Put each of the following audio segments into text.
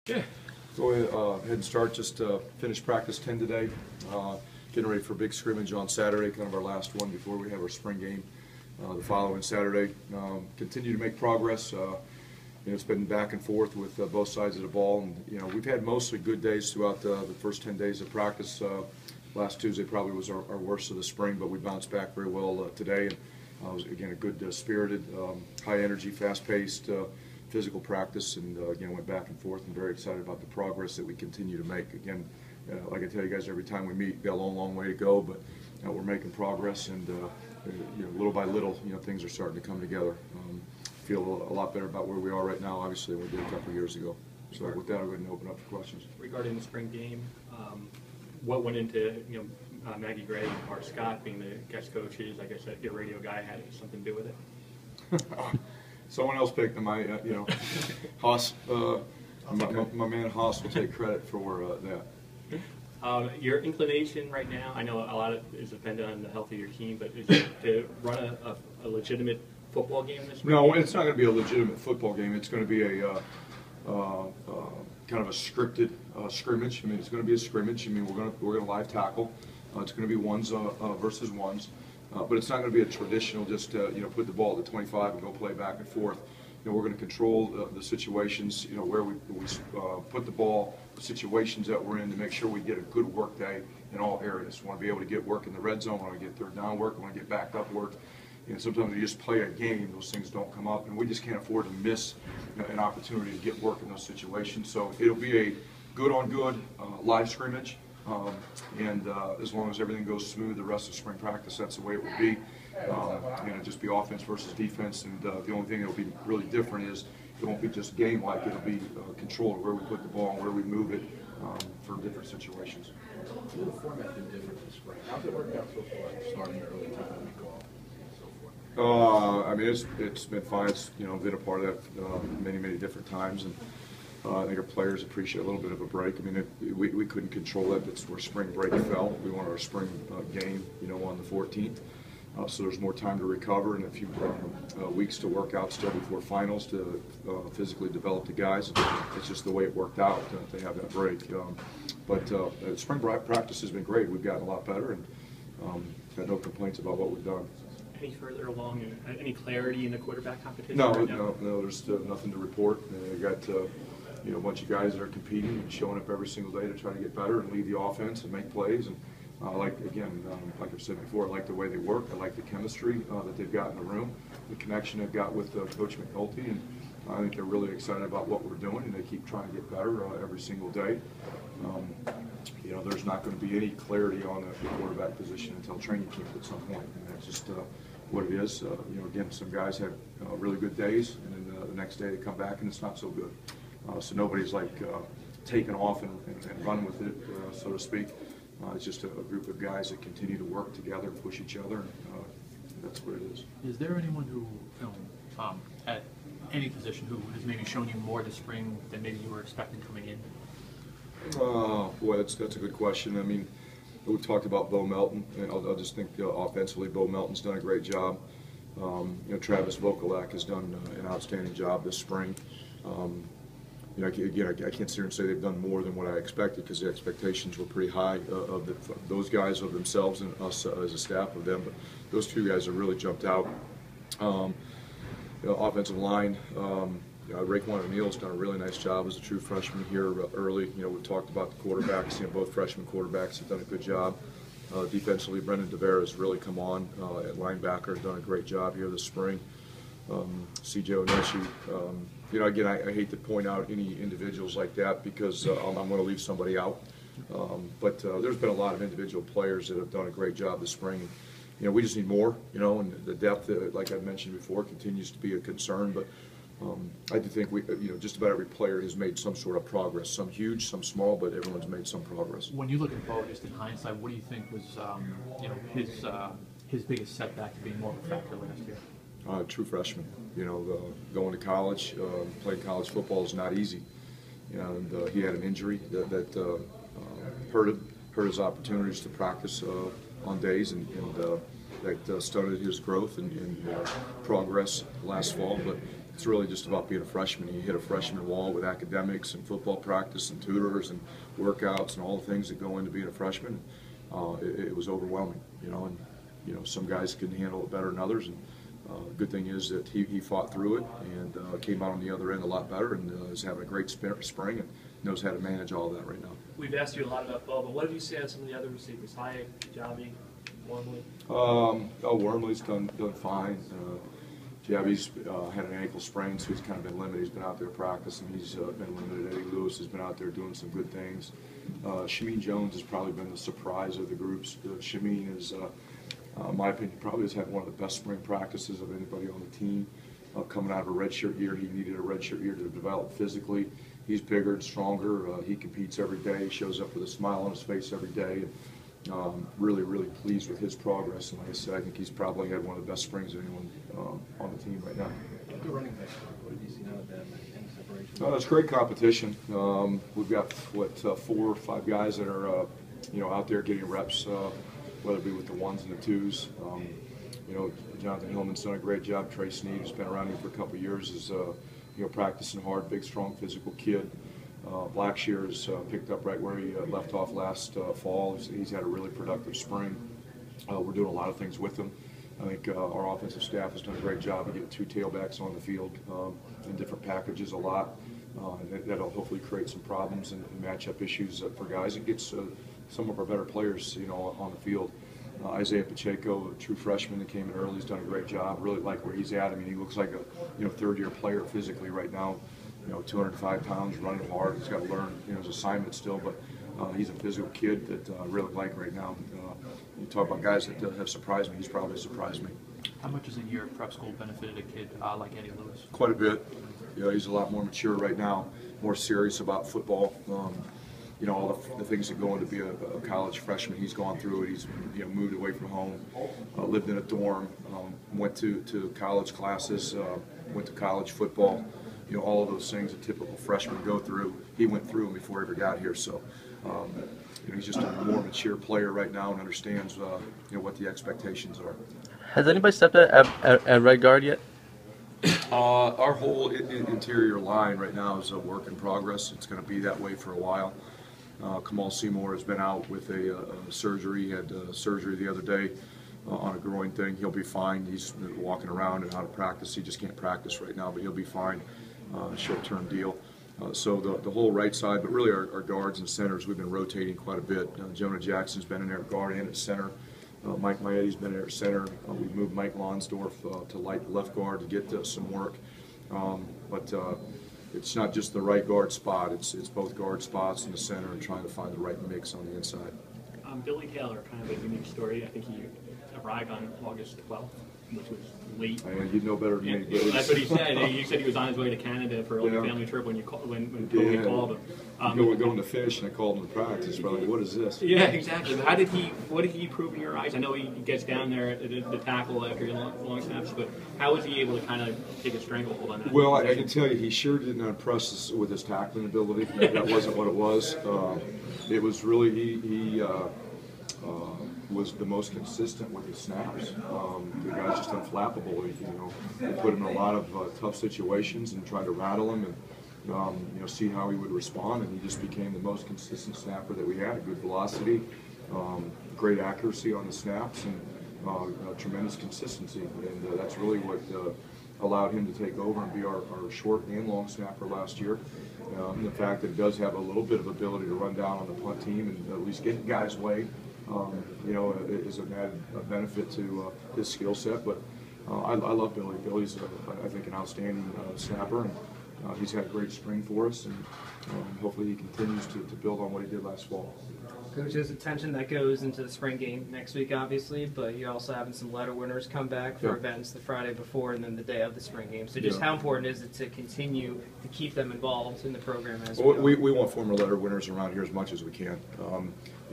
Yeah. Go ahead and start. Just finished practice 10 today. Getting ready for a big scrimmage on Saturday, kind of our last one before we have our spring game the following Saturday. Continue to make progress. It's been back and forth with both sides of the ball, and we've had mostly good days throughout the first 10 days of practice. Last Tuesday probably was our worst of the spring, but we bounced back very well today. And it was again a good, spirited, high energy, fast-paced, physical practice, and again went back and forth. And very excited about the progress that we continue to make. Again, like I tell you guys every time we meet, got a long way to go, but we're making progress, and little by little, things are starting to come together. Feel a lot better about where we are right now, obviously, than we did a couple of years ago. So with that, I'll go ahead and open up for questions. Regarding the spring game, what went into Maggie Gray and Mark Scott being the guest coaches? I guess your radio guy had something to do with it. Someone else picked them. Haas, my man Haas will take credit for that. Your inclination right now, I know a lot of it is dependent on the health of your team, but is it to run a legitimate football game this spring? No, it's not going to be a legitimate football game. It's going to be a kind of a scripted scrimmage. I mean, it's going to be a scrimmage. I mean, we're going to live tackle. It's going to be ones versus ones, but it's not going to be a traditional just put the ball at the 25 and go play back and forth. We're going to control the situations. Where we put the ball, the situations that we're in, to make sure we get a good work day in all areas. We want to be able to get work in the red zone. We want to get third down work. We want to get backed up work. Sometimes you just play a game, those things don't come up, and we just can't afford to miss an opportunity to get work in those situations. So it'll be a good-on-good live scrimmage, and as long as everything goes smooth the rest of spring practice, that's the way it will be. It'll just be offense versus defense, and the only thing that will be really different is it won't be just game-like. It'll be control of where we put the ball and where we move it for different situations. Will the format been different this spring? How's it worked out so far, starting early time of week off? I mean, it's been fine. It's been a part of that many different times, and I think our players appreciate a little bit of a break. I mean, we couldn't control it. That's where spring break fell. We wanted our spring game, on the 14th, so there's more time to recover and a few weeks to work out still before finals to physically develop the guys. It's just the way it worked out to have that break. But spring practice has been great. We've gotten a lot better, and had no complaints about what we've done. Any further along, any clarity in the quarterback competition? No, right now? no. There's nothing to report. We got a bunch of guys that are competing and showing up every single day to try to get better and lead the offense and make plays. And like I've said before, I like the way they work. I like the chemistry that they've got in the room, the connection they've got with Coach McNulty, and I think they're really excited about what we're doing, and they keep trying to get better every single day. There's not going to be any clarity on the quarterback position until training camp at some point, and that's just what it is. Again, some guys have really good days, and then the next day they come back and it's not so good. So nobody's like taking off and run with it, so to speak. It's just a group of guys that continue to work together and push each other, and that's what it is. Is there anyone who, at any position, who has maybe shown you more this spring than maybe you were expecting coming in? Boy, that's a good question. I mean, we've talked about Bo Melton, and I'll just think offensively, Bo Melton's done a great job. Travis Vokalak has done an outstanding job this spring. I can't sit here and say they've done more than what I expected, because the expectations were pretty high of those guys, of themselves, and us as a staff of them. But those two guys have really jumped out. Offensive line. Raekwon O'Neal's done a really nice job as a true freshman here early. We've talked about the quarterbacks. Both freshman quarterbacks have done a good job. Defensively, Brendan DeVera has really come on at linebacker, has done a great job here this spring. C.J. Oneshi. Again, I hate to point out any individuals like that, because I'm going to leave somebody out. But there's been a lot of individual players that have done a great job this spring. We just need more, and the depth, like I mentioned before, continues to be a concern. But I do think just about every player has made some sort of progress, some huge, some small, but everyone's made some progress. When you look at Bo, just in hindsight, what do you think was his biggest setback to being more of a factor last year? True freshman. Going to college, playing college football is not easy. And he had an injury that hurt his opportunities to practice on days, and that stunted his growth and progress last fall. But it's really just about being a freshman. You hit a freshman wall with academics and football practice and tutors and workouts and all the things that go into being a freshman. It was overwhelming, and some guys can handle it better than others. And the good thing is that he fought through it and came out on the other end a lot better, and is having a great spring and knows how to manage all of that right now. We've asked you a lot about Bo, but what have you seen on some of the other receivers? Hayek, Javi, Wormley? Wormley's done fine. Javi's had an ankle sprain, so he's kind of been limited. He's been out there practicing. He's been limited. Eddie Lewis has been out there doing some good things. Shameen Jones has probably been the surprise of the groups. Shameen is, in my opinion, probably has had one of the best spring practices of anybody on the team. Coming out of a redshirt year, he needed a redshirt year to develop physically. He's bigger and stronger. He competes every day. He shows up with a smile on his face every day. Really, really pleased with his progress. And like I said, I think he's probably had one of the best springs of anyone on the team right now. The running backs, what did you see out of them? Any separation? It's great competition. We've got 4 or 5 guys that are out there getting reps, whether it be with the 1s and the 2s. Jonathan Hillman's done a great job. Trey Sneed, who's been around here for a couple of years, is practicing hard. Big, strong, physical kid. Blackshear's picked up right where he left off last fall. He's had a really productive spring. We're doing a lot of things with him. I think our offensive staff has done a great job of getting 2 tailbacks on the field in different packages a lot. And that'll hopefully create some problems and matchup issues for guys. It gets some of our better players, on the field. Isaiah Pacheco, a true freshman that came in early, has done a great job. Really like where he's at. I mean, he looks like a third-year player physically right now. 205 pounds, running hard. He's got to learn, his assignment still, but he's a physical kid that I really like right now. You talk about guys that have surprised me. He's probably surprised me. How much has a year of prep school benefited a kid like Eddie Lewis? Quite a bit. He's a lot more mature right now, more serious about football. All the things that go into be a college freshman. He's gone through it. He's moved away from home, lived in a dorm, went to college classes, went to college football. All of those things a typical freshman go through. He went through them before he ever got here. So, he's just a more mature player right now and understands, what the expectations are. Has anybody stepped at right guard yet? Our whole interior line right now is a work in progress. It's going to be that way for a while. Kamal Seymour has been out with a surgery. He had surgery the other day on a groin thing. He'll be fine. He's walking around and out of practice. He just can't practice right now, but he'll be fine. Short-term deal. So the whole right side, but really our guards and centers, we've been rotating quite a bit. Jonah Jackson's been in there at guard and at center. Mike Maetti's been in there at center. We've moved Mike Lonsdorf to left guard to get some work. But it's not just the right guard spot. It's both guard spots in the center and trying to find the right mix on the inside. Billy Taylor, kind of a unique story. I think he arrived on August 12th, which was late. You'd know better than me. Yeah, that's what he said. He said he was on his way to Canada for a family trip when Tony called him. Going to fish, and I called him to practice. But what is this? Yeah, exactly. But what did he prove in your eyes? I know he gets down there at the tackle after long snaps, but how was he able to kind of take a stranglehold on that? Well, I can tell you, he sure did not impress us with his tackling ability. That wasn't what it was. It was really he was the most consistent with his snaps. The guy's just unflappable. We put him in a lot of tough situations and tried to rattle him and see how he would respond. And he just became the most consistent snapper that we had. Good velocity, great accuracy on the snaps, and tremendous consistency. And that's really what allowed him to take over and be our short and long snapper last year. And the fact that he does have a little bit of ability to run down on the punt team and at least get guys' way. Is an added benefit to his skill set. But I love Billy. Billy's, I think, an outstanding snapper, and he's had a great spring for us, and hopefully he continues to build on what he did last fall. Coach, there's attention that goes into the spring game next week, obviously, but you're also having some letter winners come back for events the Friday before and then the day of the spring game. So just how important is it to continue to keep them involved in the program as well? We want former letter winners around here as much as we can.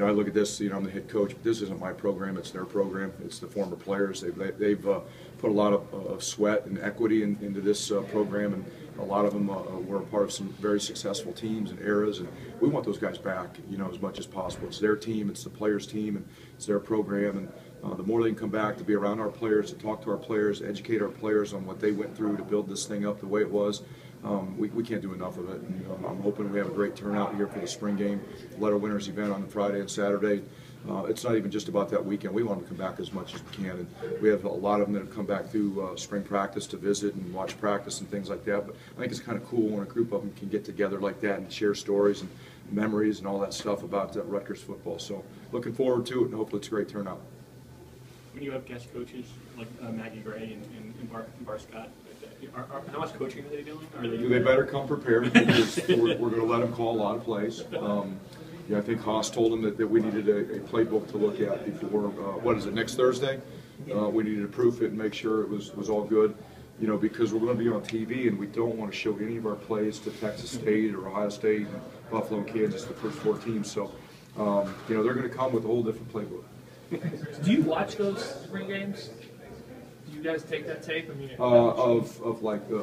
I look at this, I'm the head coach, but this isn't my program, it's their program. It's the former players. They've put a lot of sweat and equity into this program, and a lot of them were a part of some very successful teams and eras, and we want those guys back, as much as possible. It's their team, it's the players' team, and it's their program, and the more they can come back to be around our players, to talk to our players, educate our players on what they went through to build this thing up the way it was, we can't do enough of it. And, I'm hoping we have a great turnout here for the spring game, letter winners event on Friday and Saturday. It's not even just about that weekend. We want them to come back as much as we can. And we have a lot of them that have come back through spring practice to visit and watch practice and things like that. But I think it's kind of cool when a group of them can get together like that and share stories and memories and all that stuff about Rutgers football. So looking forward to it, and hopefully it's a great turnout. When you have guest coaches like Maggie Gray and Bar Scott, how much coaching are they doing? They better come prepared, because we're going to let them call a lot of plays. Yeah, I think Haas told them that we needed a playbook to look at before, what is it, next Thursday? We needed to proof it and make sure it was all good, because we're going to be on TV, and we don't want to show any of our plays to Texas State or Ohio State, Buffalo, and Kansas, the first 4 teams. So, they're going to come with a whole different playbook. Do you watch those spring games? Do you guys take that tape? I mean,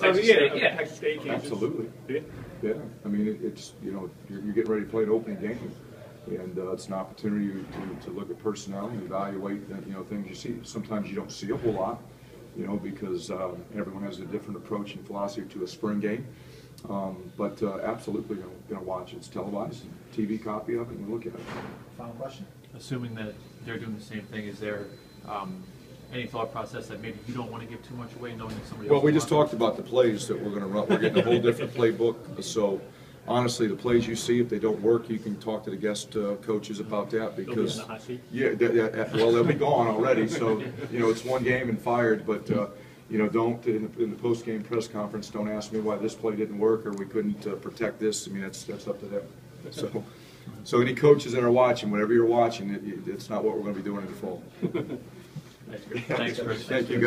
Texas State, Kansas. Absolutely. Yeah, I mean, it's you're getting ready to play an opening game, and it's an opportunity to look at personnel and evaluate things you see. Sometimes you don't see a whole lot, because everyone has a different approach and philosophy to a spring game. But absolutely going to watch it. It's televised, TV copy of it, and we look at it. Final question? Assuming that they're doing the same thing, is there any thought process that maybe you don't want to give too much away, knowing that somebody else? Well, we just talked about the plays that we're going to run. We're getting a whole different playbook. So, honestly, the plays you see, if they don't work, you can talk to the guest coaches about that, because They'll be in the hot seat? Yeah, well, they'll be gone already. So, it's one game and fired. But don't in the post-game press conference, don't ask me why this play didn't work or we couldn't protect this. I mean, that's up to them. So any coaches that are watching, whatever you're watching, it's not what we're going to be doing in the fall. Thanks, Chris. Thank you, guys.